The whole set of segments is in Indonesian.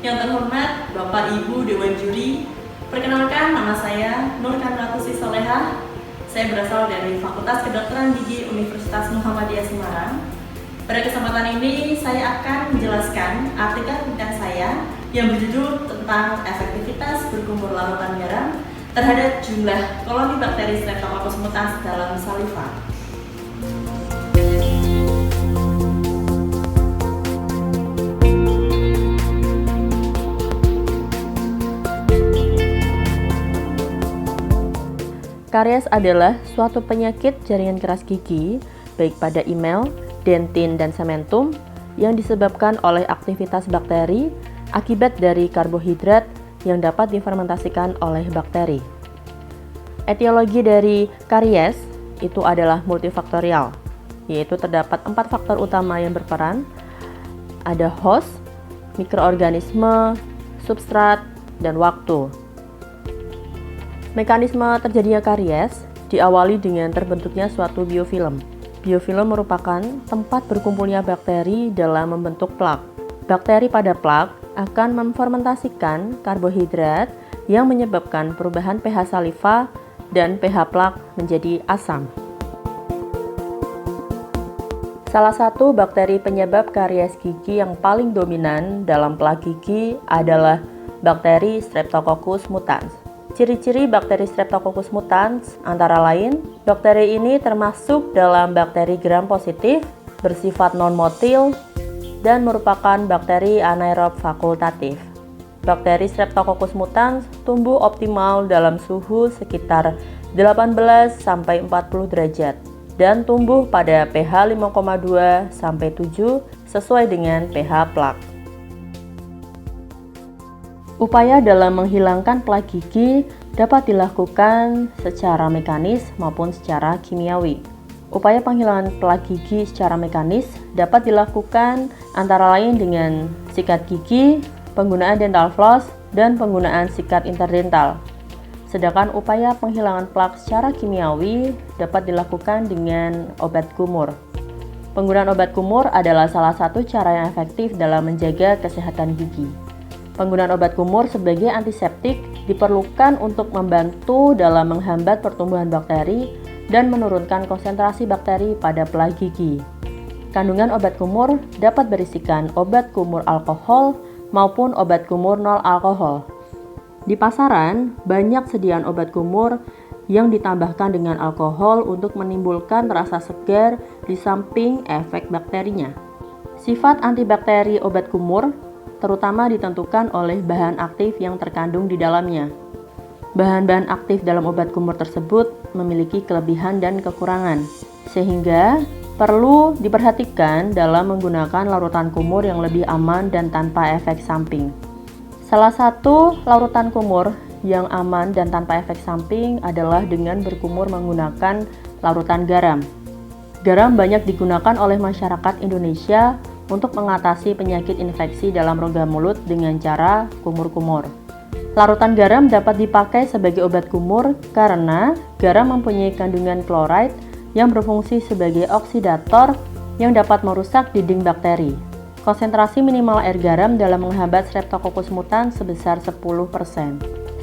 Yang terhormat Bapak Ibu Dewan Juri, perkenalkan nama saya Nur Kanratusi Solehah. Saya berasal dari Fakultas Kedokteran Gigi Universitas Muhammadiyah Semarang. Pada kesempatan ini saya akan menjelaskan artikel penelitian saya yang berjudul tentang efektivitas berkumur larutan garam terhadap jumlah koloni bakteri Streptococcus mutans dalam saliva. Karies adalah suatu penyakit jaringan keras gigi, baik pada enamel, dentin, dan sementum, yang disebabkan oleh aktivitas bakteri akibat dari karbohidrat yang dapat difermentasikan oleh bakteri. Etiologi dari karies itu adalah multifaktorial, yaitu terdapat 4 faktor utama yang berperan. Ada host, mikroorganisme, substrat, dan waktu. Mekanisme terjadinya karies diawali dengan terbentuknya suatu biofilm. Biofilm merupakan tempat berkumpulnya bakteri dalam membentuk plak. Bakteri pada plak akan memfermentasikan karbohidrat yang menyebabkan perubahan pH saliva dan pH plak menjadi asam. Salah satu bakteri penyebab karies gigi yang paling dominan dalam plak gigi adalah bakteri Streptococcus mutans. Ciri-ciri bakteri Streptococcus mutans antara lain, bakteri ini termasuk dalam bakteri gram positif, bersifat non-motil, dan merupakan bakteri anaerob fakultatif. Bakteri Streptococcus mutans tumbuh optimal dalam suhu sekitar 18-40 derajat dan tumbuh pada pH 5,2-7 sesuai dengan pH plak. Upaya dalam menghilangkan plak gigi dapat dilakukan secara mekanis maupun secara kimiawi. Upaya penghilangan plak gigi secara mekanis dapat dilakukan antara lain dengan sikat gigi, penggunaan dental floss, dan penggunaan sikat interdental. Sedangkan upaya penghilangan plak secara kimiawi dapat dilakukan dengan obat kumur. Penggunaan obat kumur adalah salah satu cara yang efektif dalam menjaga kesehatan gigi. Penggunaan obat kumur sebagai antiseptik diperlukan untuk membantu dalam menghambat pertumbuhan bakteri dan menurunkan konsentrasi bakteri pada plak gigi. Kandungan obat kumur dapat berisikan obat kumur alkohol maupun obat kumur nol alkohol. Di pasaran, banyak sediaan obat kumur yang ditambahkan dengan alkohol untuk menimbulkan rasa segar di samping efek bakterinya. Sifat antibakteri obat kumur terutama ditentukan oleh bahan aktif yang terkandung di dalamnya. Bahan-bahan aktif dalam obat kumur tersebut memiliki kelebihan dan kekurangan, sehingga perlu diperhatikan dalam menggunakan larutan kumur yang lebih aman dan tanpa efek samping. Salah satu larutan kumur yang aman dan tanpa efek samping adalah dengan berkumur menggunakan larutan garam. Garam banyak digunakan oleh masyarakat Indonesia untuk mengatasi penyakit infeksi dalam rongga mulut dengan cara kumur-kumur. Larutan garam dapat dipakai sebagai obat kumur karena garam mempunyai kandungan klorida yang berfungsi sebagai oksidator yang dapat merusak dinding bakteri. Konsentrasi minimal air garam dalam menghambat Streptococcus mutans sebesar 10%.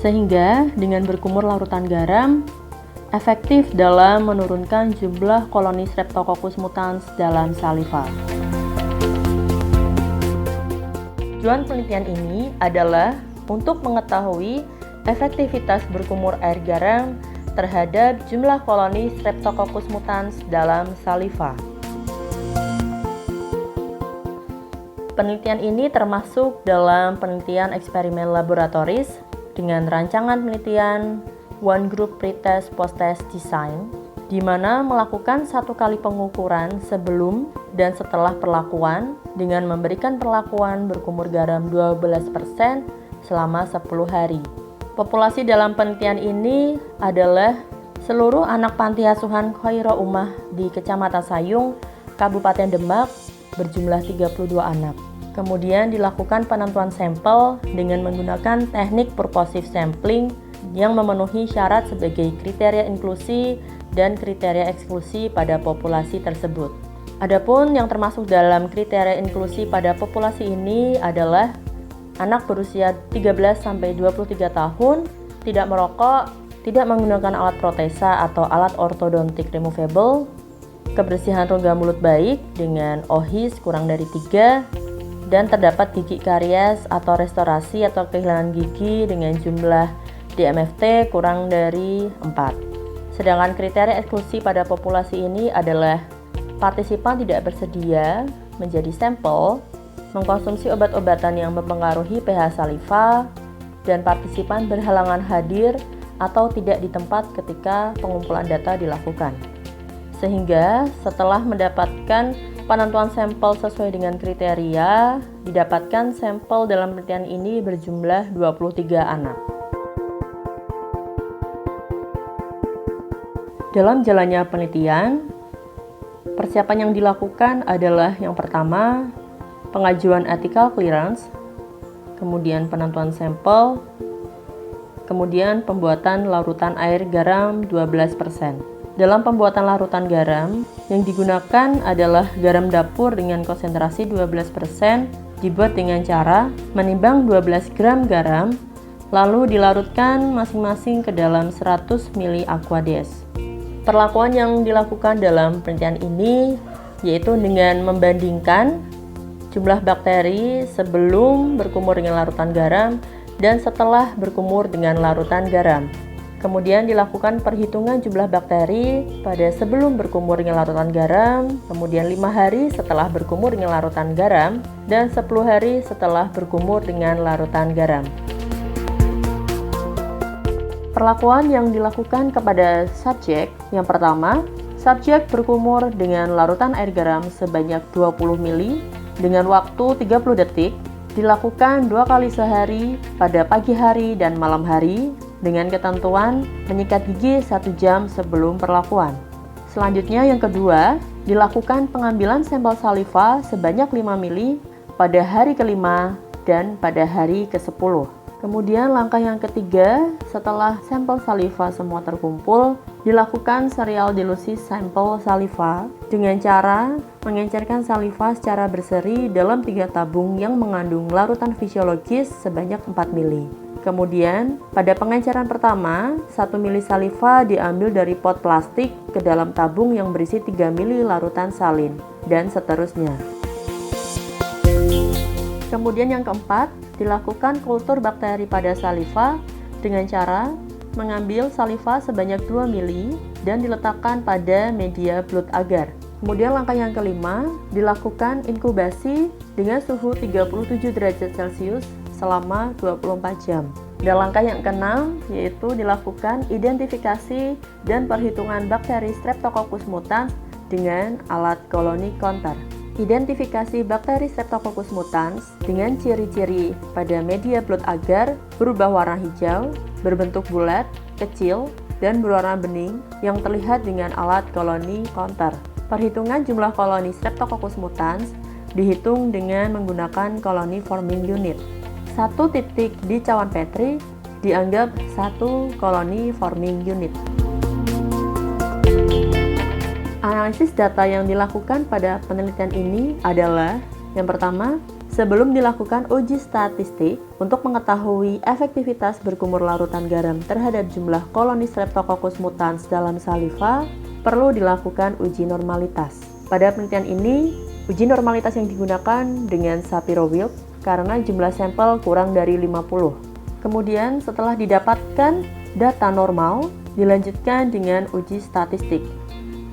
Sehingga dengan berkumur larutan garam efektif dalam menurunkan jumlah koloni Streptococcus mutans dalam saliva. Tujuan penelitian ini adalah untuk mengetahui efektivitas berkumur air garam terhadap jumlah koloni Streptococcus mutans dalam saliva. Penelitian ini termasuk dalam penelitian eksperimen laboratoris dengan rancangan penelitian One Group Pretest Post-Test Design, di mana melakukan 1 kali pengukuran sebelum dan setelah perlakuan dengan memberikan perlakuan berkumur garam 12% selama 10 hari. Populasi dalam penelitian ini adalah seluruh anak panti asuhan Khoiro Ummah di Kecamatan Sayung, Kabupaten Demak berjumlah 32 anak. Kemudian dilakukan penentuan sampel dengan menggunakan teknik purposive sampling yang memenuhi syarat sebagai kriteria inklusi dan kriteria eksklusi pada populasi tersebut. Adapun yang termasuk dalam kriteria inklusi pada populasi ini adalah anak berusia 13-23 tahun, tidak merokok, tidak menggunakan alat protesa atau alat ortodontik removable, kebersihan rongga mulut baik dengan OHIS kurang dari 3, dan terdapat gigi karies atau restorasi atau kehilangan gigi dengan jumlah DMFT kurang dari 4. Sedangkan kriteria eksklusi pada populasi ini adalah partisipan tidak bersedia menjadi sampel, mengkonsumsi obat-obatan yang mempengaruhi pH saliva, dan partisipan berhalangan hadir atau tidak di tempat ketika pengumpulan data dilakukan. Sehingga setelah mendapatkan penentuan sampel sesuai dengan kriteria, didapatkan sampel dalam penelitian ini berjumlah 23 anak. Dalam jalannya penelitian, persiapan yang dilakukan adalah yang pertama, pengajuan ethical clearance, kemudian penentuan sampel, kemudian pembuatan larutan air garam 12%. Dalam pembuatan larutan garam, yang digunakan adalah garam dapur dengan konsentrasi 12%, dibuat dengan cara menimbang 12 gram garam, lalu dilarutkan masing-masing ke dalam 100 ml aquades. Perlakuan yang dilakukan dalam penelitian ini yaitu dengan membandingkan jumlah bakteri sebelum berkumur dengan larutan garam dan setelah berkumur dengan larutan garam. Kemudian dilakukan perhitungan jumlah bakteri pada sebelum berkumur dengan larutan garam, kemudian 5 hari setelah berkumur dengan larutan garam, dan 10 hari setelah berkumur dengan larutan garam. Perlakuan yang dilakukan kepada subjek yang pertama, subjek berkumur dengan larutan air garam sebanyak 20 ml dengan waktu 30 detik, dilakukan 2 kali sehari pada pagi hari dan malam hari dengan ketentuan menyikat gigi 1 jam sebelum perlakuan. Selanjutnya yang kedua, dilakukan pengambilan sampel saliva sebanyak 5 ml pada hari ke-5 dan pada hari ke-10. Kemudian langkah yang ketiga, setelah sampel saliva semua terkumpul, dilakukan serial dilusi sampel saliva dengan cara mengencerkan saliva secara berseri dalam 3 tabung yang mengandung larutan fisiologis sebanyak 4 ml. Kemudian, pada pengenceran pertama, 1 ml saliva diambil dari pot plastik ke dalam tabung yang berisi 3 ml larutan salin, dan seterusnya. Kemudian yang keempat, dilakukan kultur bakteri pada saliva dengan cara mengambil saliva sebanyak 2 ml dan diletakkan pada media blood agar. Kemudian langkah yang kelima, dilakukan inkubasi dengan suhu 37 derajat Celcius selama 24 jam. Dan langkah yang keenam, yaitu dilakukan identifikasi dan perhitungan bakteri Streptococcus mutans dengan alat colony counter. Identifikasi bakteri Streptococcus mutans dengan ciri-ciri pada media blood agar berubah warna hijau, berbentuk bulat, kecil, dan berwarna bening yang terlihat dengan alat colony counter. Perhitungan jumlah koloni Streptococcus mutans dihitung dengan menggunakan colony forming unit. 1 titik di cawan Petri dianggap 1 colony forming unit. Analisis data yang dilakukan pada penelitian ini adalah yang pertama, sebelum dilakukan uji statistik untuk mengetahui efektivitas berkumur larutan garam terhadap jumlah koloni Streptococcus mutans dalam saliva, perlu dilakukan uji normalitas. Pada penelitian ini, uji normalitas yang digunakan dengan Shapiro-Wilk karena jumlah sampel kurang dari 50. Kemudian setelah didapatkan data normal, dilanjutkan dengan uji statistik.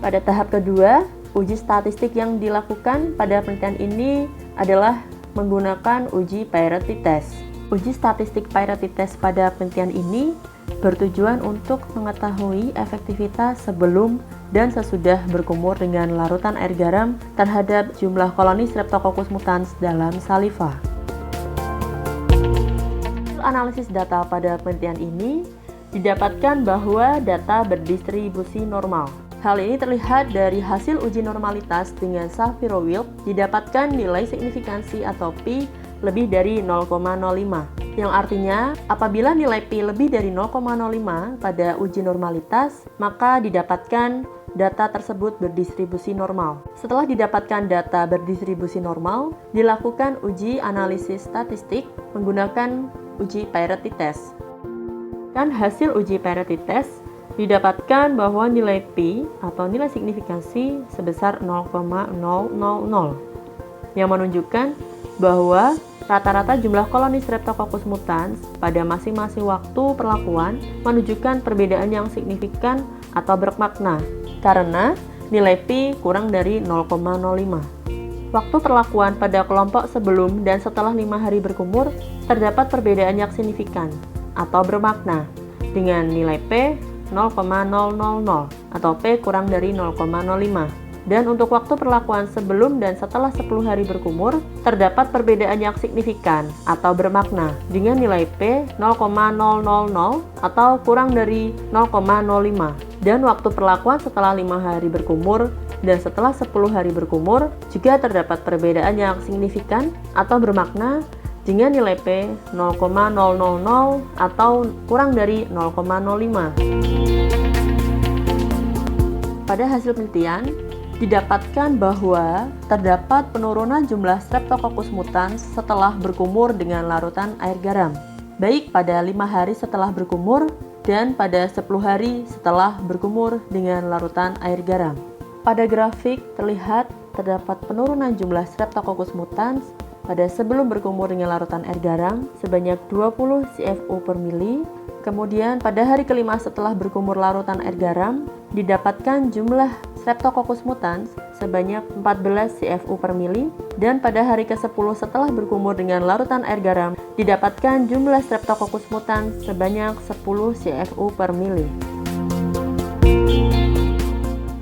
Pada tahap kedua, uji statistik yang dilakukan pada penelitian ini adalah menggunakan uji parity test. Uji statistik parity test pada penelitian ini bertujuan untuk mengetahui efektivitas sebelum dan sesudah berkumur dengan larutan air garam terhadap jumlah koloni Streptococcus mutans dalam saliva. Analisis data pada penelitian ini didapatkan bahwa data berdistribusi normal. Hal ini terlihat dari hasil uji normalitas dengan Shapiro-Wilk didapatkan nilai signifikansi atau P lebih dari 0,05, yang artinya apabila nilai P lebih dari 0,05 pada uji normalitas, maka didapatkan data tersebut berdistribusi normal. Setelah didapatkan data berdistribusi normal, dilakukan uji analisis statistik menggunakan uji parity test. Dan hasil uji parity test didapatkan bahwa nilai P atau nilai signifikansi sebesar 0,000 yang menunjukkan bahwa rata-rata jumlah koloni Streptococcus mutans pada masing-masing waktu perlakuan menunjukkan perbedaan yang signifikan atau bermakna karena nilai P kurang dari 0,05. Waktu perlakuan pada kelompok sebelum dan setelah 5 hari berkumur terdapat perbedaan yang signifikan atau bermakna dengan nilai P 0,000 atau P kurang dari 0,05. Dan untuk waktu perlakuan sebelum dan setelah 10 hari berkumur terdapat perbedaan yang signifikan atau bermakna dengan nilai P 0,000 atau kurang dari 0,05. Dan waktu perlakuan setelah 5 hari berkumur dan setelah 10 hari berkumur juga terdapat perbedaan yang signifikan atau bermakna dengan nilai P 0,000 atau kurang dari 0,05. Pada hasil penelitian, didapatkan bahwa terdapat penurunan jumlah Streptococcus mutans setelah berkumur dengan larutan air garam, baik pada 5 hari setelah berkumur dan pada 10 hari setelah berkumur dengan larutan air garam. Pada grafik terlihat terdapat penurunan jumlah Streptococcus mutans pada sebelum berkumur dengan larutan air garam sebanyak 20 CFU per mili. Kemudian pada hari kelima setelah berkumur larutan air garam, didapatkan jumlah Streptococcus mutans sebanyak 14 CFU per mili, dan pada hari ke-10 setelah berkumur dengan larutan air garam, didapatkan jumlah Streptococcus mutans sebanyak 10 CFU per mili.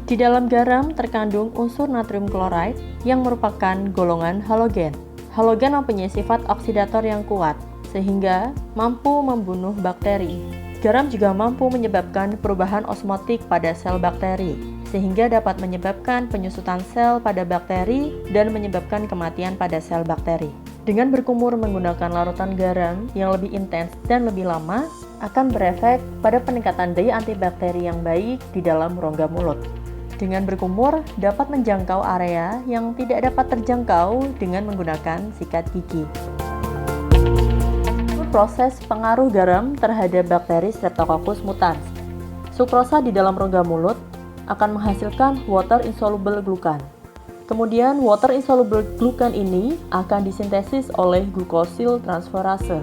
Di dalam garam terkandung unsur natrium klorida yang merupakan golongan halogen. Halogen mempunyai sifat oksidator yang kuat, sehingga mampu membunuh bakteri. Garam juga mampu menyebabkan perubahan osmotik pada sel bakteri, sehingga dapat menyebabkan penyusutan sel pada bakteri dan menyebabkan kematian pada sel bakteri. Dengan berkumur menggunakan larutan garam yang lebih intens dan lebih lama, akan berefek pada peningkatan daya antibakteri yang baik di dalam rongga mulut. Dengan berkumur, dapat menjangkau area yang tidak dapat terjangkau dengan menggunakan sikat gigi. Proses pengaruh garam terhadap bakteri Streptococcus mutans. Sukrosa di dalam rongga mulut akan menghasilkan water insoluble glucan. Kemudian water insoluble glucan ini akan disintesis oleh glukosil transferase.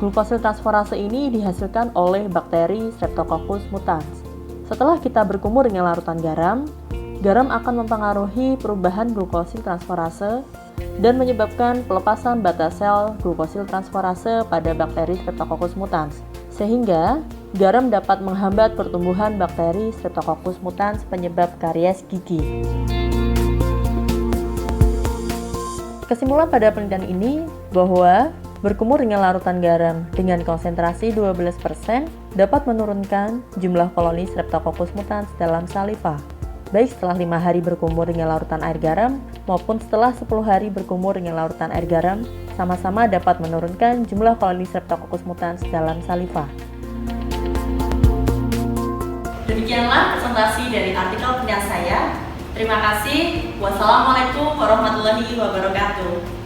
Glukosil transferase ini dihasilkan oleh bakteri Streptococcus mutans. Setelah kita berkumur dengan larutan garam, garam akan mempengaruhi perubahan glukosil transferase dan menyebabkan pelepasan batas sel glukosil transferase pada bakteri Streptococcus mutans, sehingga garam dapat menghambat pertumbuhan bakteri Streptococcus mutans penyebab karies gigi. Kesimpulan pada penelitian ini bahwa berkumur dengan larutan garam dengan konsentrasi 12% dapat menurunkan jumlah koloni Streptococcus mutans dalam saliva, baik setelah 5 hari berkumur dengan larutan air garam maupun setelah 10 hari berkumur dengan larutan air garam, sama-sama dapat menurunkan jumlah koloni Streptococcus mutans dalam saliva. Demikianlah presentasi dari artikel penelitian saya. Terima kasih. Wassalamualaikum warahmatullahi wabarakatuh.